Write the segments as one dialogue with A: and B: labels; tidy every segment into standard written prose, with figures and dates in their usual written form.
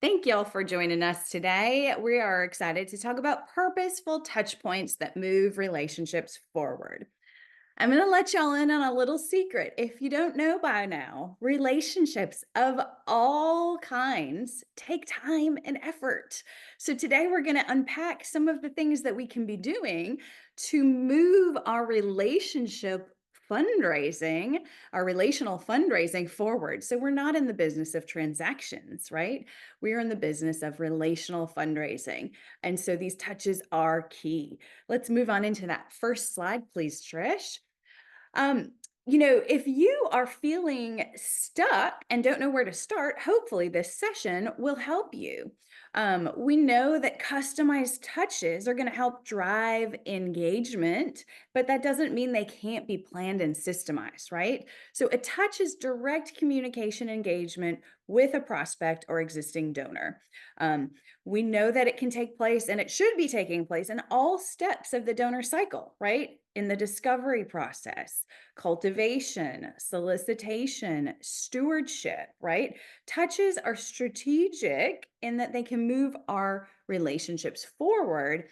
A: Thank y'all for joining us today. We are excited to talk about purposeful touch points that move relationships forward. I'm going to let y'all in on a little secret. If you don't know by now, relationships of all kinds take time and effort. So today we're going to unpack some of the things that we can be doing to move our fundraising, our relational fundraising forward. So we're not in the business of transactions, right? We are in the business of relational fundraising. And so these touches are key. Let's move on into that first slide, please, Trish. Um, if you are feeling stuck and don't know where to start, hopefully this session will help you. We know that customized touches are going to help drive engagement, but that doesn't mean they can't be planned and systemized, right? So a touch is direct communication engagement with a prospect or existing donor. We know that it can take place and it should be taking place in all steps of the donor cycle, right? In the discovery process, cultivation, solicitation, stewardship, right? Touches are strategic in that they can move our relationships forward,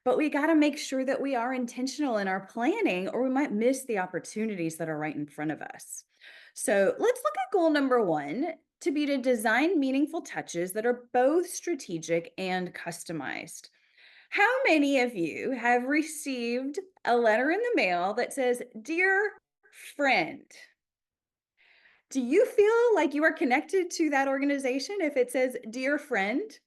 A: but we got to make sure that we are intentional in our planning or we might miss the opportunities that are right in front of us. So let's look at goal number one to be to design meaningful touches that are both strategic and customized. How many of you have received a letter in the mail that says, "Dear friend"? Do you feel like you are connected to that organization if it says, "Dear friend"?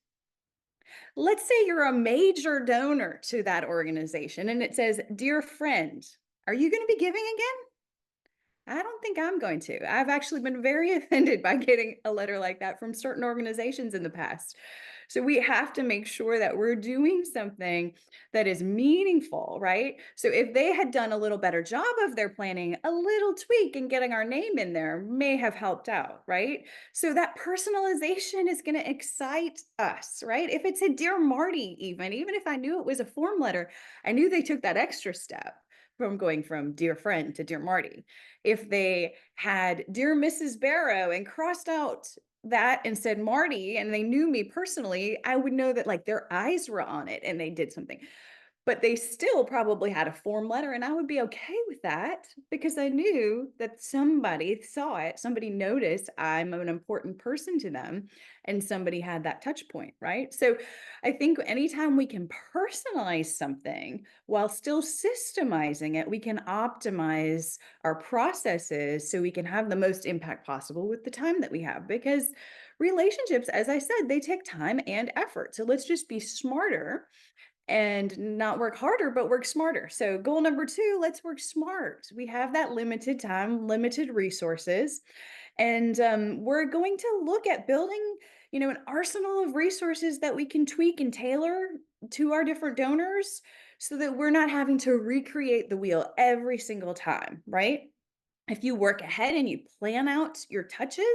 A: Let's say you're a major donor to that organization and it says, "Dear friend." Are you going to be giving again? I don't think I'm going to. I've actually been very offended by getting a letter like that from certain organizations in the past. So we have to make sure that we're doing something that is meaningful, right? So if they had done a little better job of their planning, a little tweak and getting our name in there may have helped out, right? So that personalization is going to excite us, right? If it said "Dear Marty," even if I knew it was a form letter, I knew they took that extra step from going from "Dear friend" to "Dear Marty." If they had "Dear Mrs. Barrow" and crossed out that and said Marty and they knew me personally, I would know that like their eyes were on it and they did something. But they still probably had a form letter, and I would be okay with that because I knew that somebody saw it, somebody noticed I'm an important person to them, and somebody had that touch point, right? So I think anytime we can personalize something while still systemizing it, we can optimize our processes so we can have the most impact possible with the time that we have. Because relationships, as I said, they take time and effort. So let's just be smarter and not work harder, but work smarter. So, goal number two, let's work smart. We have that limited time, limited resources, and we're going to look at building, an arsenal of resources that we can tweak and tailor to our different donors so that we're not having to recreate the wheel every single time, right? If you work ahead and you plan out your touches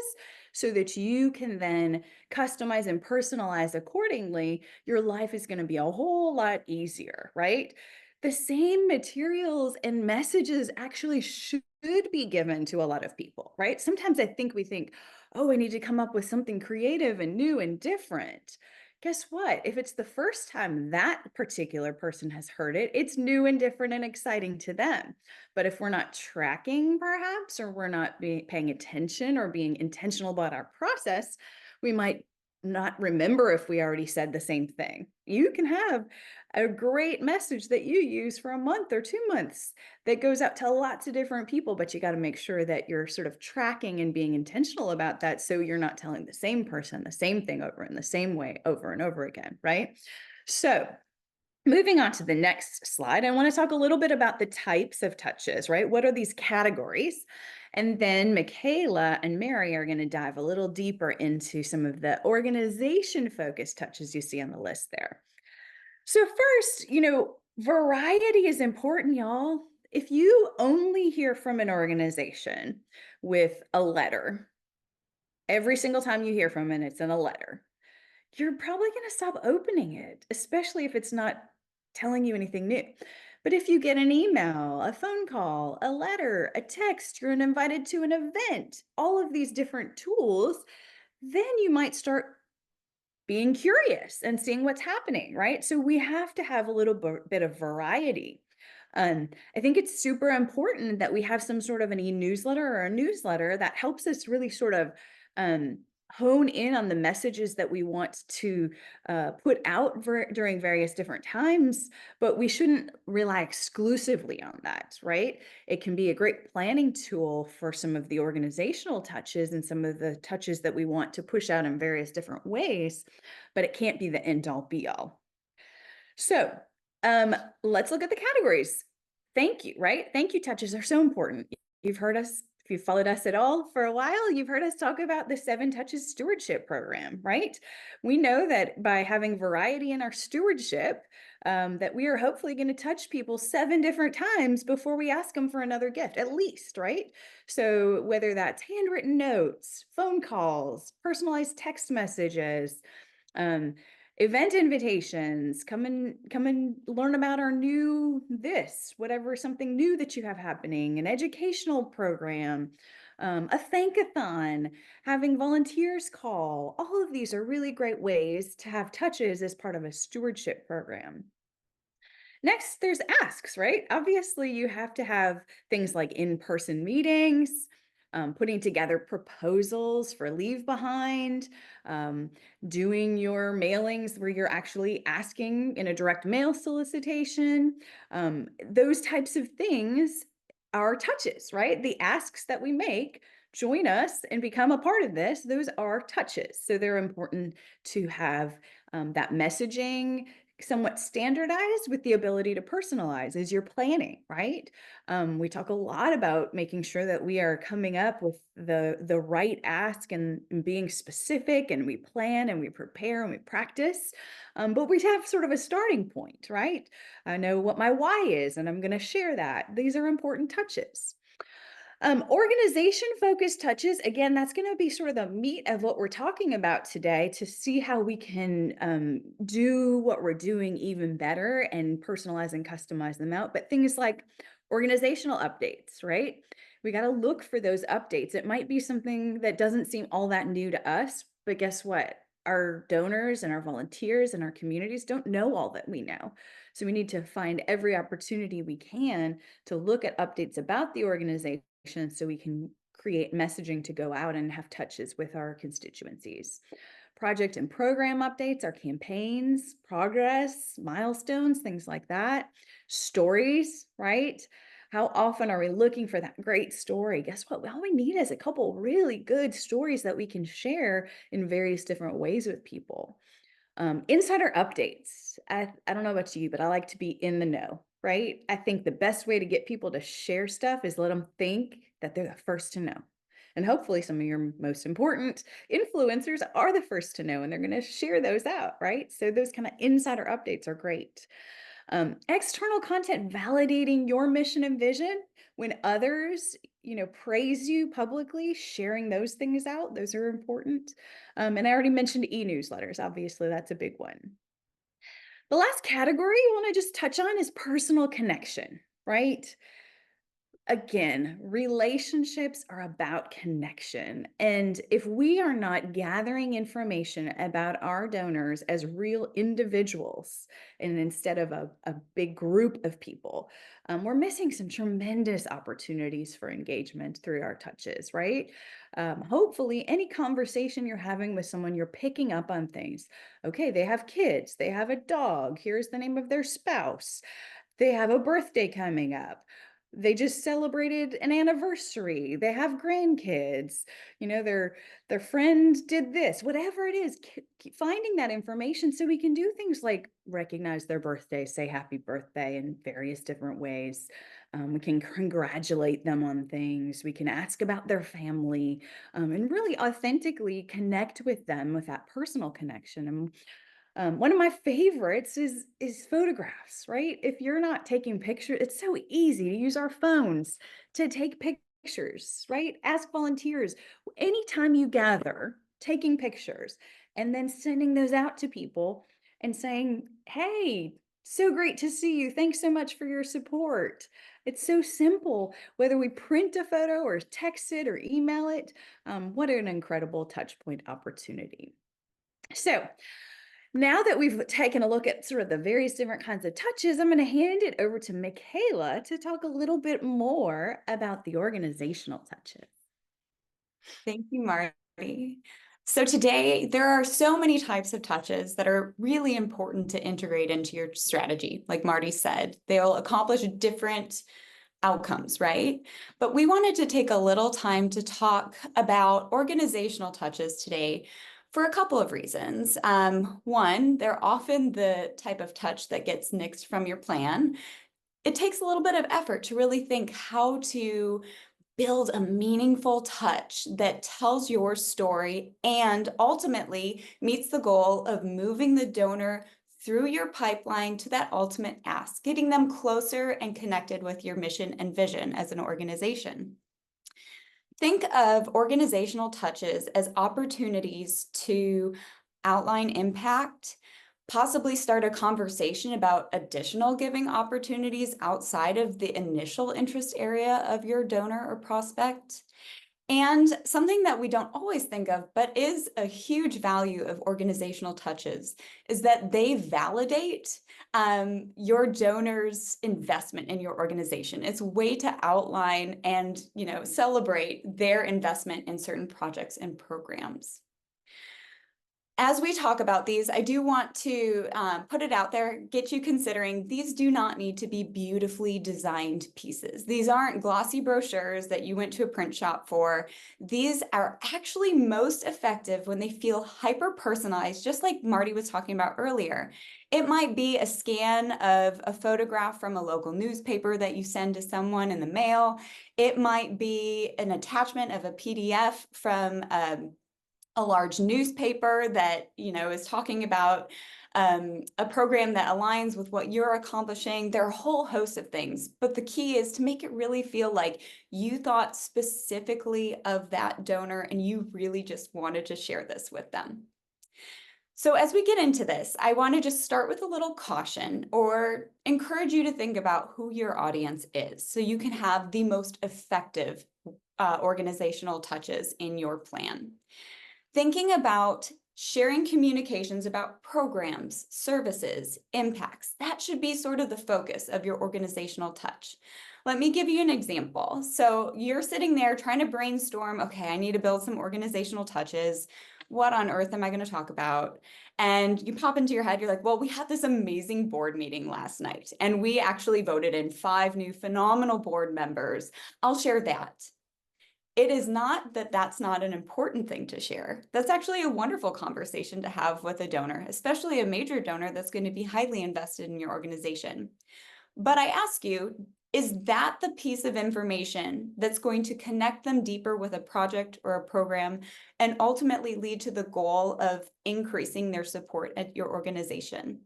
A: so that you can then customize and personalize accordingly, your life is going to be a whole lot easier, right? The same materials and messages actually should be given to a lot of people, right? Sometimes we think, oh, I need to come up with something creative and new and different. Guess what? If it's the first time that particular person has heard it, it's new and different and exciting to them. But if we're not tracking, perhaps, or we're not paying attention or being intentional about our process, we might not remember if we already said the same thing. You can have a great message that you use for a month or 2 months that goes out to lots of different people, but you got to make sure that you're sort of tracking and being intentional about that so you're not telling the same person the same thing over in the same way over and over again, right? So, moving on to the next slide, I want to talk a little bit about the types of touches, right? What are these categories? And then Michaela and Mary are going to dive a little deeper into some of the organization focused touches you see on the list there. So, first, variety is important, y'all. If you only hear from an organization with a letter, every single time you hear from it, it's in a letter, you're probably going to stop opening it, especially if it's not telling you anything new. But if you get an email, a phone call, a letter, a text, you're invited to an event, all of these different tools, then you might start being curious and seeing what's happening, right? So we have to have a little bit of variety. I think it's super important that we have some sort of an e-newsletter or a newsletter that helps us really sort of um, hone in on the messages that we want to put out during various different times, but we shouldn't rely exclusively on that, right? It can be a great planning tool for some of the organizational touches and some of the touches that we want to push out in various different ways, but it can't be the end all be all. So let's look at the categories. Thank you, right? Thank you touches are so important. You've heard us, if you've followed us at all for a while, you've heard us talk about the 7 Touches Stewardship Program, right? We know that by having variety in our stewardship, that we are hopefully going to touch people 7 different times before we ask them for another gift, at least, right? So whether that's handwritten notes, phone calls, personalized text messages, um, event invitations, come and learn about our new this, whatever, something new that you have happening, an educational program, a thankathon, having volunteers call. All of these are really great ways to have touches as part of a stewardship program. Next, there's asks, right? Obviously, you have to have things like in-person meetings, putting together proposals for leave behind, um, doing your mailings where you're actually asking in a direct mail solicitation. Those types of things are touches, right? The asks that we make, join us and become a part of this, those are touches. So they're important to have that messaging somewhat standardized with the ability to personalize as you're planning, right? We talk a lot about making sure that we are coming up with the right ask and being specific, and we plan and we prepare and we practice. But we have sort of a starting point, right? I know what my why is, and I'm going to share that. These are important touches. Organization focused touches, again, that's going to be sort of the meat of what we're talking about today to see how we can do what we're doing even better and personalize and customize them out. But things like organizational updates, right? We got to look for those updates. It might be something that doesn't seem all that new to us, but guess what? Our donors and our volunteers and our communities don't know all that we know. So we need to find every opportunity we can to look at updates about the organization so we can create messaging to go out and have touches with our constituencies. Project and program updates, our campaigns, progress, milestones, things like that. Stories, right? How often are we looking for that great story? Guess what? All we need is a couple really good stories that we can share in various different ways with people. Insider updates. I don't know about you, but I like to be in the know, right? I think the best way to get people to share stuff is let them think that they're the first to know. And hopefully, some of your most important influencers are the first to know and they're going to share those out, right? So, those kind of insider updates are great. External content validating your mission and vision when others, praise you publicly, sharing those things out, those are important. And I already mentioned e-newsletters. Obviously, that's a big one. The last category I want to just touch on is personal connection, right? Again, relationships are about connection. And if we are not gathering information about our donors as real individuals, and instead of a big group of people, we're missing some tremendous opportunities for engagement through our touches, right? Hopefully, any conversation you're having with someone, you're picking up on things. Okay, they have kids, they have a dog, here's the name of their spouse, they have a birthday coming up, they just celebrated an anniversary, they have grandkids, their friend did this, whatever it is. Keep finding that information so we can do things like recognize their birthday, say happy birthday in various different ways. We can congratulate them on things, we can ask about their family, and really authentically connect with them with that personal connection. And one of my favorites is photographs, right? If you're not taking pictures, it's so easy to use our phones to take pictures, right? Ask volunteers. Anytime you gather, taking pictures and then sending those out to people and saying, "Hey, so great to see you. Thanks so much for your support." It's so simple, whether we print a photo or text it or email it. What an incredible touch point opportunity. So now that we've taken a look at sort of the various different kinds of touches, I'm going to hand it over to Michaela to talk a little bit more about the organizational touches.
B: Thank you, Marty. So today, there are so many types of touches that are really important to integrate into your strategy. Like Marty said, they'll accomplish different outcomes, right? But we wanted to take a little time to talk about organizational touches today for a couple of reasons. One, they're often the type of touch that gets nixed from your plan. It takes a little bit of effort to really think how to build a meaningful touch that tells your story and ultimately meets the goal of moving the donor through your pipeline to that ultimate ask, getting them closer and connected with your mission and vision as an organization. Think of organizational touches as opportunities to outline impact, possibly start a conversation about additional giving opportunities outside of the initial interest area of your donor or prospect. And something that we don't always think of, but is a huge value of organizational touches, is that they validate your donor's investment in your organization. It's a way to outline and celebrate their investment in certain projects and programs. As we talk about these, I do want to put it out there, get you considering these do not need to be beautifully designed pieces. These aren't glossy brochures that you went to a print shop for. These are actually most effective when they feel hyper-personalized, just like Marty was talking about earlier. It might be a scan of a photograph from a local newspaper that you send to someone in the mail. It might be an attachment of a PDF from a large newspaper that is talking about a program that aligns with what you're accomplishing. There are a whole host of things, but the key is to make it really feel like you thought specifically of that donor and you really just wanted to share this with them. So as we get into this, I want to just start with a little caution or encourage you to think about who your audience is so you can have the most effective organizational touches in your plan. Thinking about sharing communications about programs, services, impacts, that should be sort of the focus of your organizational touch. Let me give you an example. So you're sitting there trying to brainstorm, okay, I need to build some organizational touches. What on earth am I going to talk about? And you pop into your head, you're like, well, we had this amazing board meeting last night, and we actually voted in 5 new phenomenal board members. I'll share that. It is not that that's not an important thing to share. That's actually a wonderful conversation to have with a donor, especially a major donor that's going to be highly invested in your organization. But I ask you, is that the piece of information that's going to connect them deeper with a project or a program and ultimately lead to the goal of increasing their support at your organization?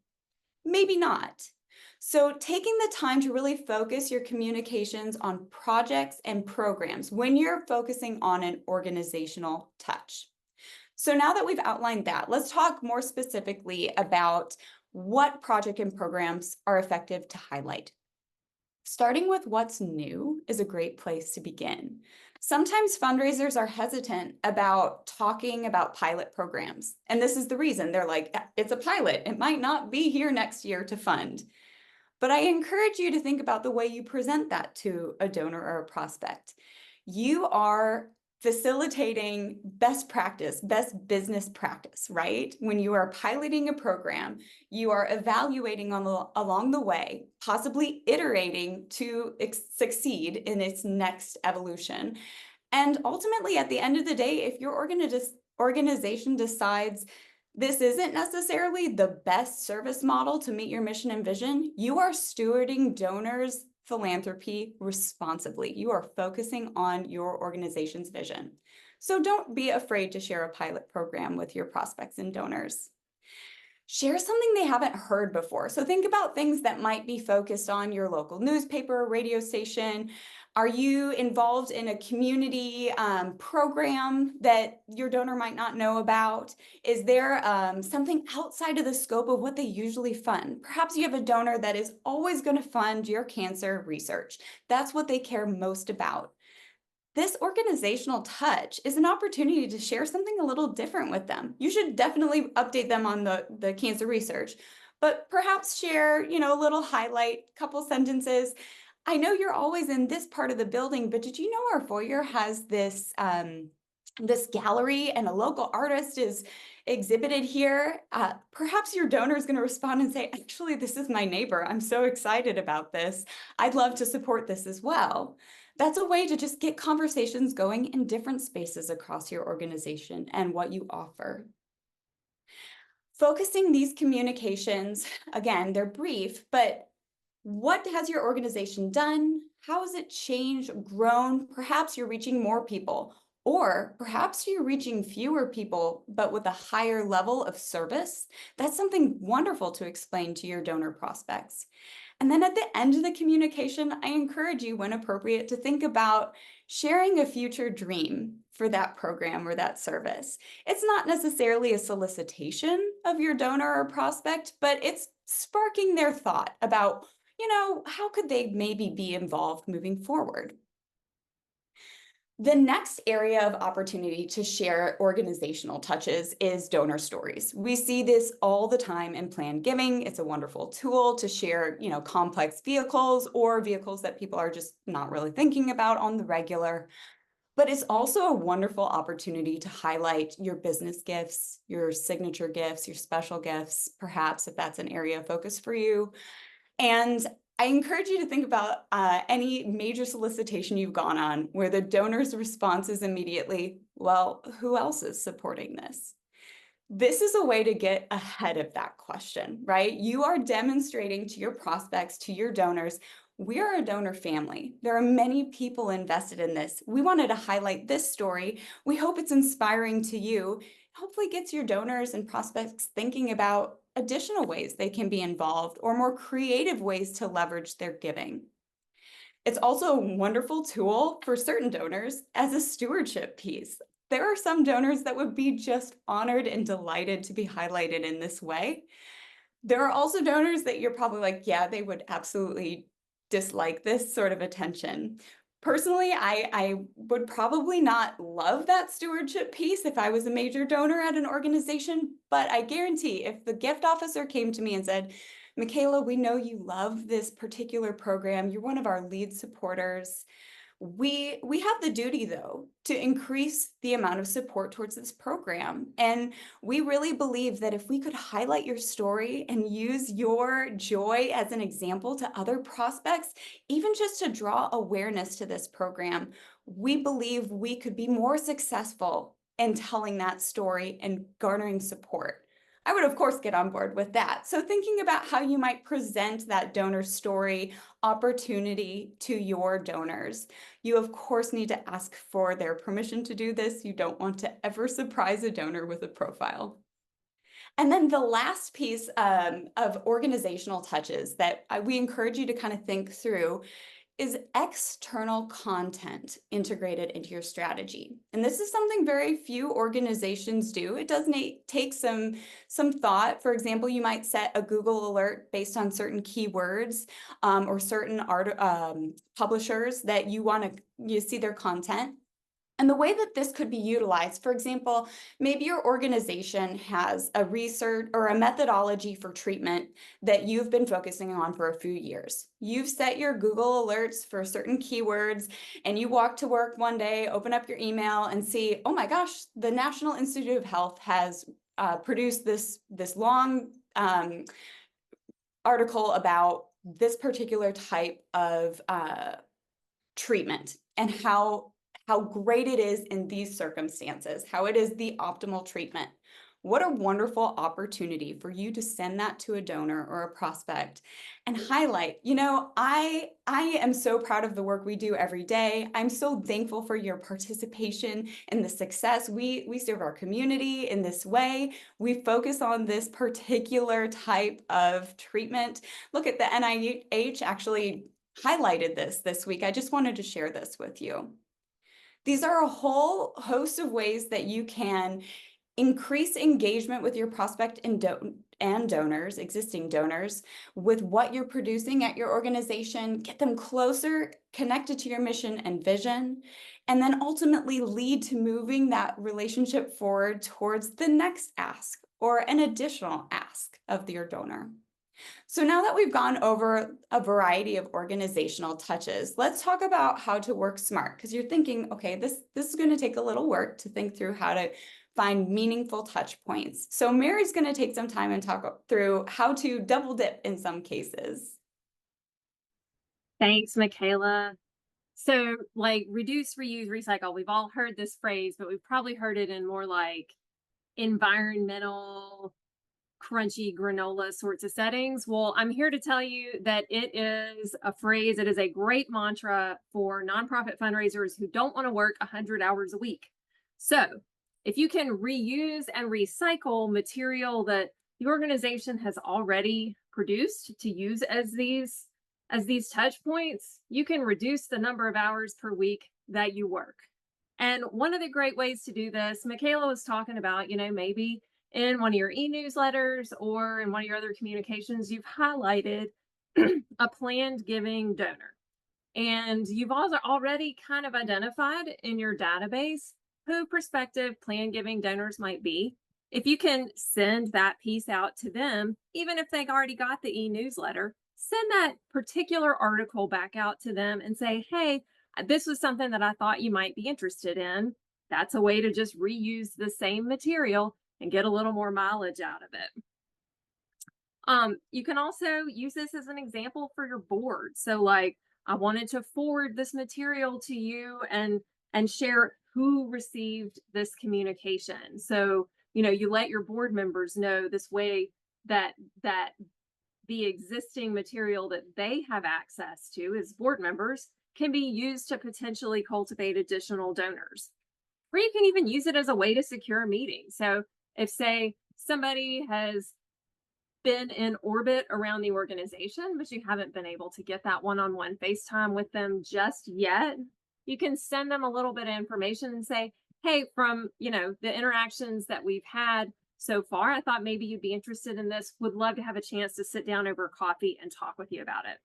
B: Maybe not. So taking the time to really focus your communications on projects and programs when you're focusing on an organizational touch. So now that we've outlined that, let's talk more specifically about what project and programs are effective to highlight. Starting with what's new is a great place to begin. Sometimes fundraisers are hesitant about talking about pilot programs. And this is the reason. They're like, it's a pilot. It might not be here next year to fund. But I encourage you to think about the way you present that to a donor or a prospect. You are facilitating best practice, best business practice, right? When you are piloting a program, you are evaluating along the way, possibly iterating to succeed in its next evolution. And ultimately, at the end of the day, if your organization decides this isn't necessarily the best service model to meet your mission and vision, you are stewarding donors' philanthropy responsibly. You are focusing on your organization's vision. So don't be afraid to share a pilot program with your prospects and donors. Share something they haven't heard before. So think about things that might be focused on your local newspaper, radio station. Are you involved in a community program that your donor might not know about? Is there something outside of the scope of what they usually fund? Perhaps you have a donor that is always going to fund your cancer research. That's what they care most about. this organizational touch is an opportunity to share something a little different with them. You should definitely update them on the cancer research, but perhaps share, a little highlight, couple sentences. I know you're always in this part of the building, but did you know our foyer has this gallery and a local artist is exhibited here? Perhaps your donor is going to respond and say, actually, this is my neighbor. I'm so excited about this. I'd love to support this as well. That's a way to just get conversations going in different spaces across your organization and what you offer. Focusing these communications, again, they're brief, but what has your organization done? How has it changed, grown? Perhaps you're reaching more people, or perhaps you're reaching fewer people, but with a higher level of service. That's something wonderful to explain to your donor prospects. And then at the end of the communication, I encourage you, when appropriate, to think about sharing a future dream for that program or that service. It's not necessarily a solicitation of your donor or prospect, but it's sparking their thought about, how could they maybe be involved moving forward? The next area of opportunity to share organizational touches is donor stories. We see this all the time in planned giving. It's a wonderful tool to share, complex vehicles or vehicles that people are just not really thinking about on the regular. But it's also a wonderful opportunity to highlight your business gifts, your signature gifts, your special gifts, perhaps if that's an area of focus for you. And I encourage you to think about any major solicitation you've gone on where the donor's response is immediately, well, who else is supporting this? This is a way to get ahead of that question, right? You are demonstrating to your prospects, to your donors, we are a donor family. There are many people invested in this. We wanted to highlight this story. We hope it's inspiring to you. Hopefully gets your donors and prospects thinking about additional ways they can be involved or more creative ways to leverage their giving. It's also a wonderful tool for certain donors as a stewardship piece. There are some donors that would be just honored and delighted to be highlighted in this way. There are also donors that you're probably like, yeah, they would absolutely dislike this sort of attention. Personally, I would probably not love that stewardship piece if I was a major donor at an organization, but I guarantee if the gift officer came to me and said, Michaela, we know you love this particular program. You're one of our lead supporters. We have the duty, though, to increase the amount of support towards this program. And we really believe that if we could highlight your story and use your joy as an example to other prospects, even just to draw awareness to this program, we believe we could be more successful in telling that story and garnering support. I would, of course, get on board with that. So thinking about how you might present that donor story opportunity to your donors. You, of course, need to ask for their permission to do this. You don't want to ever surprise a donor with a profile. And then the last piece of organizational touches that we encourage you to kind of think through is external content integrated into your strategy. And this is something very few organizations do. It does take some thought. For example, you might set a Google alert based on certain keywords or certain publishers that you want to see their content. And the way that this could be utilized, for example, maybe your organization has a research or a methodology for treatment that you've been focusing on for a few years. You've set your Google alerts for certain keywords, and you walk to work one day, open up your email and see, oh my gosh, the National Institute of Health has produced this long article about this particular type of treatment and how great it is in these circumstances, how it is the optimal treatment. What a wonderful opportunity for you to send that to a donor or a prospect and highlight, I am so proud of the work we do every day. I'm so thankful for your participation in the success. We serve our community in this way. We focus on this particular type of treatment. Look at the NIH actually highlighted this week. I just wanted to share this with you. These are a whole host of ways that you can increase engagement with your prospect and donors, existing donors, with what you're producing at your organization, get them closer, connected to your mission and vision, and then ultimately lead to moving that relationship forward towards the next ask or an additional ask of your donor. So now that we've gone over a variety of organizational touches, let's talk about how to work smart. Because you're thinking, okay, this is going to take a little work to think through how to find meaningful touch points. So Mary's going to take some time and talk through how to double dip in some cases.
C: Thanks, Michaela. So, like, reduce, reuse, recycle. We've all heard this phrase, but we've probably heard it in more like environmental, crunchy granola sorts of settings. Well, I'm here to tell you that it is a phrase, it is a great mantra for nonprofit fundraisers who don't want to work 100 hours a week. So, if you can reuse and recycle material that the organization has already produced to use as these touch points, you can reduce the number of hours per week that you work. And one of the great ways to do this, Michaela was talking about, maybe in one of your e-newsletters or in one of your other communications, you've highlighted a planned giving donor. And you've also already kind of identified in your database who prospective planned giving donors might be. If you can send that piece out to them, even if they've already got the e-newsletter, send that particular article back out to them and say, hey, this was something that I thought you might be interested in. That's a way to just reuse the same material and get a little more mileage out of it. You can also use this as an example for your board. So like, I wanted to forward this material to you and share who received this communication. So, you let your board members know this way that the existing material that they have access to as board members can be used to potentially cultivate additional donors. Or you can even use it as a way to secure a meeting. So if, say, somebody has been in orbit around the organization, but you haven't been able to get that one-on-one FaceTime with them just yet, you can send them a little bit of information and say, hey, from the interactions that we've had so far, I thought maybe you'd be interested in this. Would love to have a chance to sit down over coffee and talk with you about it.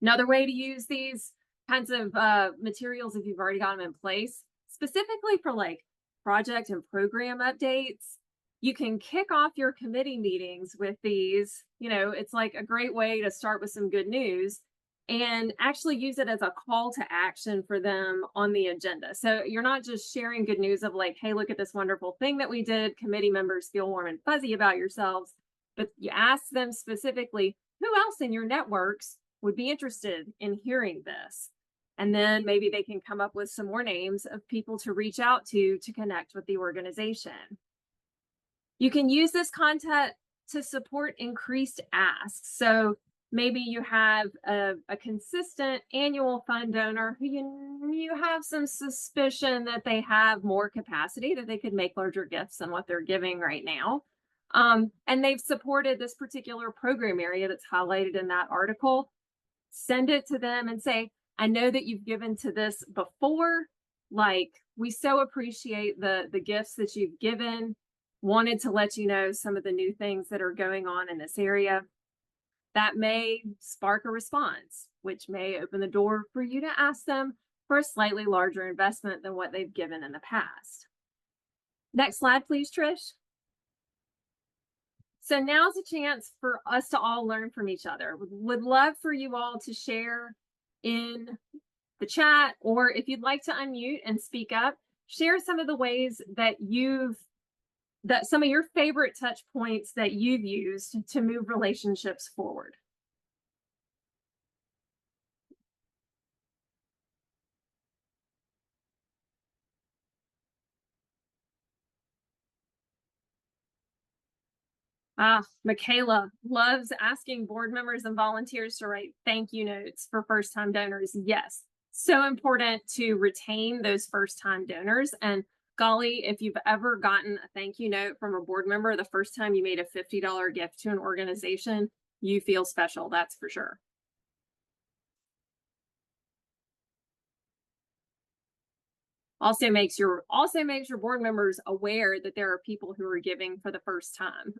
C: Another way to use these kinds of materials, if you've already got them in place, specifically for like project and program updates, you can kick off your committee meetings with these. It's like a great way to start with some good news and actually use it as a call to action for them on the agenda. So you're not just sharing good news of like, hey, look at this wonderful thing that we did. Committee members feel warm and fuzzy about yourselves, but you ask them specifically, who else in your networks would be interested in hearing this? And then maybe they can come up with some more names of people to reach out to connect with the organization. You can use this content to support increased asks. So maybe you have a consistent annual fund donor who you have some suspicion that they have more capacity, that they could make larger gifts than what they're giving right now. And they've supported this particular program area that's highlighted in that article. Send it to them and say, I know that you've given to this before. Like, we so appreciate the gifts that you've given. Wanted to let you know some of the new things that are going on in this area. That may spark a response, which may open the door for you to ask them for a slightly larger investment than what they've given in the past. Next slide, please, Trish. So now's a chance for us to all learn from each other. Would love for you all to share in the chat, or if you'd like to unmute and speak up, share some of the ways that some of your favorite touch points that you've used to move relationships forward. Michaela loves asking board members and volunteers to write thank you notes for first-time donors. Yes, so important to retain those first-time donors. And golly, if you've ever gotten a thank you note from a board member the first time you made a $50 gift to an organization, you feel special, that's for sure. Also makes your board members aware that there are people who are giving for the first time.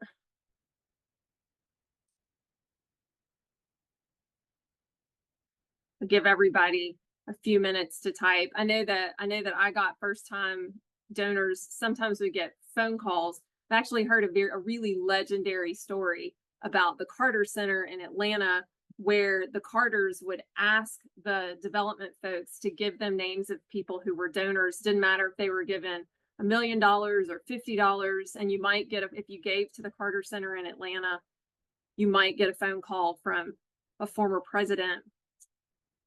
C: Give everybody a few minutes to type. I know that I got first time donors. Sometimes we get phone calls. I've actually heard a really legendary story about the Carter Center in Atlanta, where the Carters would ask the development folks to give them names of people who were donors. Didn't matter if they were given $1 million or $50, and you might get if you gave to the Carter Center in Atlanta, you might get a phone call from a former president.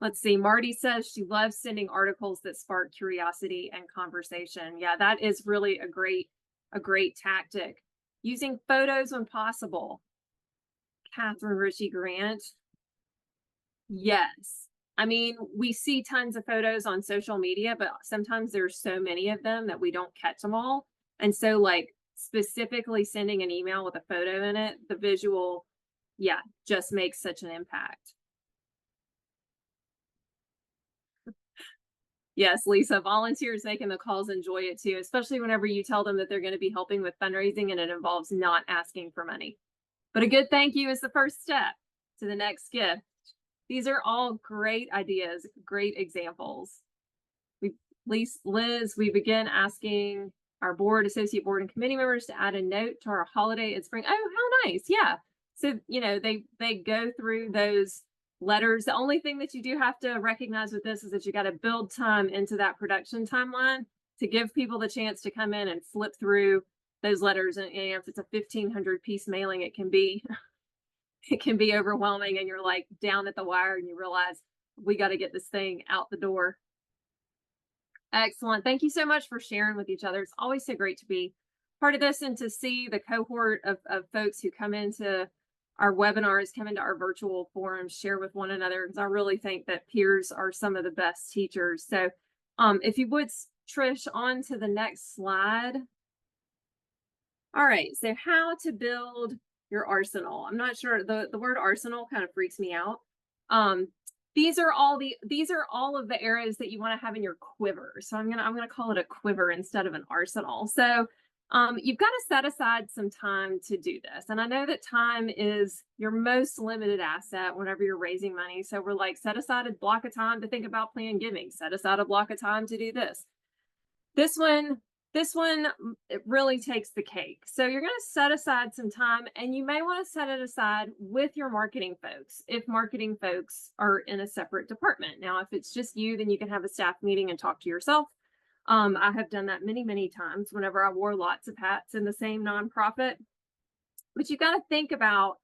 C: Let's see. Marty says she loves sending articles that spark curiosity and conversation. Yeah, that is really a great tactic. Using photos when possible. Catherine Ritchie Grant. Yes. I mean, we see tons of photos on social media, but sometimes there's so many of them that we don't catch them all. And so like specifically sending an email with a photo in it, the visual, yeah, just makes such an impact. Yes, Lisa, volunteers making the calls enjoy it too, especially whenever you tell them that they're going to be helping with fundraising and it involves not asking for money. But a good thank you is the first step to the next gift. These are all great ideas, great examples. Liz, we begin asking our board, associate board, and committee members to add a note to our holiday and spring. Oh, how nice. Yeah. So, you know, they go through those letters. The only thing that you do have to recognize with this is that you got to build time into that production timeline to give people the chance to come in and flip through those letters. And if it's a 1,500 piece mailing, it can be overwhelming, and you're like down at the wire and you realize we got to get this thing out the door. Excellent. Thank you so much for sharing with each other. It's always so great to be part of this and to see the cohort of folks who come into our webinars, come into our virtual forums, share with one another, because I really think that peers are some of the best teachers. So if you would, Trish, on to the next slide. All right, so how to build your arsenal. I'm not sure, the word arsenal kind of freaks me out. These are all of the areas that you want to have in your quiver. So I'm gonna call it a quiver instead of an arsenal. So you've got to set aside some time to do this. And I know that time is your most limited asset whenever you're raising money. So we're like, set aside a block of time to think about plan giving, set aside a block of time to do this. This one, it really takes the cake. So you're going to set aside some time, and you may want to set it aside with your marketing folks if marketing folks are in a separate department. Now, if it's just you, then you can have a staff meeting and talk to yourself. I have done that many, many times whenever I wore lots of hats in the same nonprofit. But you've got to think about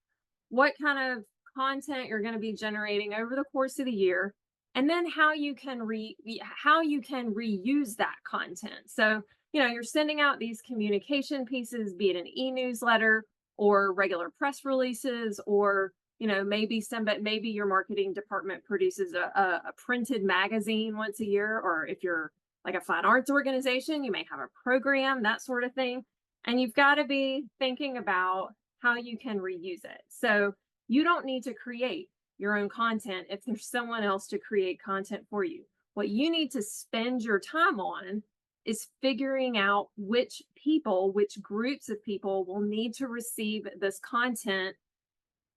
C: what kind of content you're going to be generating over the course of the year, and then how you can reuse that content. So, you know, you're sending out these communication pieces, be it an e-newsletter or regular press releases, or, you know, maybe your marketing department produces a printed magazine once a year, or if you're like a fine arts organization, you may have a program, that sort of thing. And you've got to be thinking about how you can reuse it. So you don't need to create your own content if there's someone else to create content for you. What you need to spend your time on is figuring out which groups of people will need to receive this content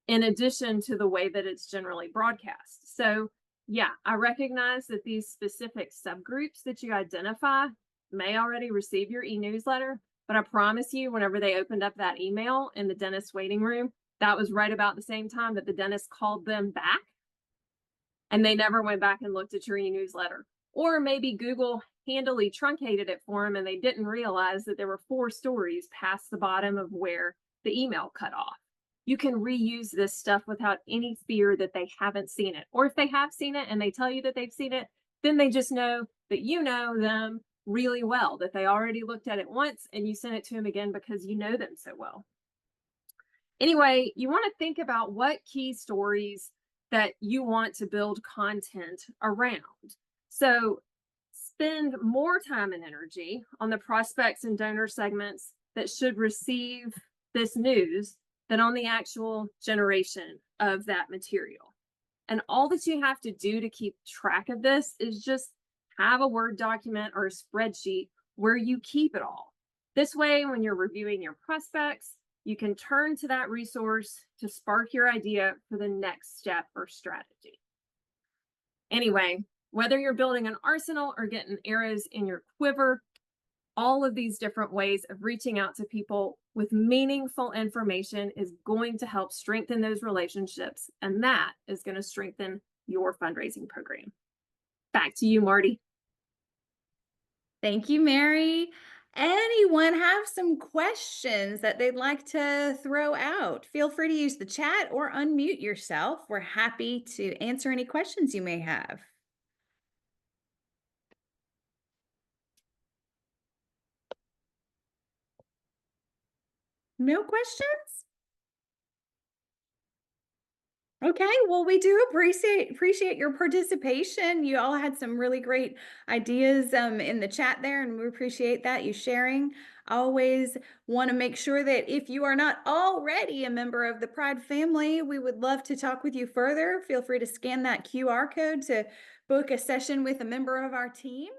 C: in addition to the way that it's generally broadcast. So yeah, I recognize that these specific subgroups that you identify may already receive your e-newsletter, but I promise you, whenever they opened up that email in the dentist waiting room, that was right about the same time that the dentist called them back, and they never went back and looked at your e-newsletter. Or maybe Google handily truncated it for them and they didn't realize that there were 4 stories past the bottom of where the email cut off. You can reuse this stuff without any fear that they haven't seen it. Or if they have seen it and they tell you that they've seen it, then they just know that you know them really well, that they already looked at it once and you sent it to them again because you know them so well. Anyway, you want to think about what key stories that you want to build content around. So spend more time and energy on the prospects and donor segments that should receive this news than on the actual generation of that material. And all that you have to do to keep track of this is just have a Word document or a spreadsheet where you keep it all. This way, when you're reviewing your prospects, you can turn to that resource to spark your idea for the next step or strategy. Anyway, Whether you're building an arsenal or getting arrows in your quiver, all of these different ways of reaching out to people with meaningful information is going to help strengthen those relationships. And that is going to strengthen your fundraising program. Back to you, Marty.
A: Thank you, Mary. Anyone have some questions that they'd like to throw out? Feel free to use the chat or unmute yourself. We're happy to answer any questions you may have. No questions? Okay, well, we do appreciate your participation. You all had some really great ideas in the chat there, and we appreciate that you sharing. I always want to make sure that if you are not already a member of the Pride family, we would love to talk with you further. Feel free to scan that QR code to book a session with a member of our team.